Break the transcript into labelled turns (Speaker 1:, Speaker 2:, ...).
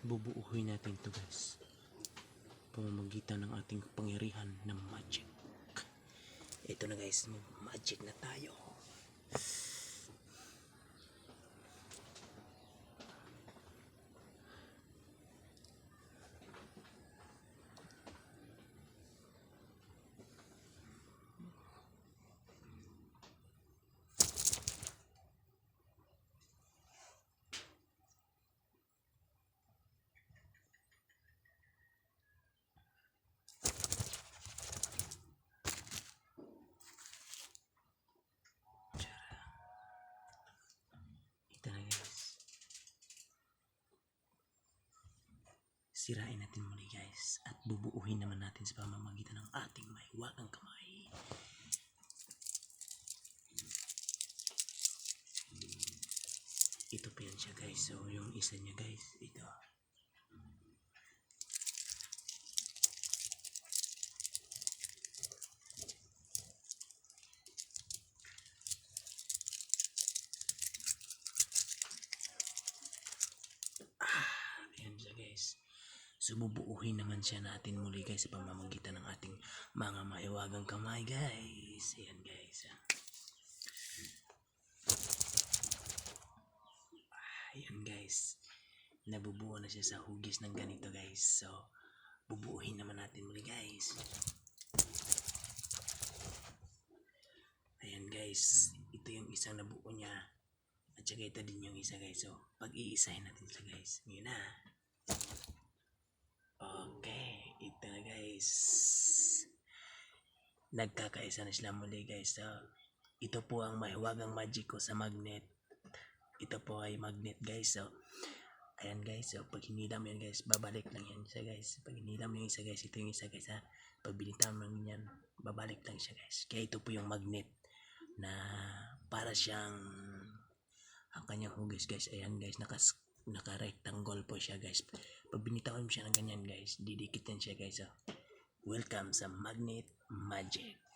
Speaker 1: bubuuhin natin to guys, pamamagitan ng ating pangyarihan ng magic. Ito na guys, magic na tayo. Ito na guys, sirain natin muli guys at bubuuhin naman natin sa pamamagitan ng ating mahiwagang kamay. Ito pa yan siya guys. So yung isa niya guys, ito. Ayan siya guys. So bubuuhin naman siya natin muli guys sa pamamagitan ng ating mga mahiwagang kamay guys. Ayan guys. Ayan guys, nabubuo na siya sa hugis ng ganito guys. So bubuuhin naman natin muli guys. Ayan guys, ito yung isang nabuo niya at saka ito din yung isa guys. So pag-iisahin natin sila guys. Ngayon na. Okay, ito na guys, nagkakaisa na sila muli guys. So ito po ang mahiwagang magic ko sa magnet. Ito po ay magnet guys. So ayan guys, so pag hinilam yan guys, babalik lang yan siya guys. Pag hinilam yung isa guys, ito yung isa guys ha. Pag binitawan mo yan, babalik lang siya guys. Kaya ito po yung magnet na para siyang ang kanyang hugis guys. Ayan guys, naka-rectangle po siya guys. Pag binitawan mo siya ng ganyan guys, didikit yan siya guys. So welcome sa magnet magic.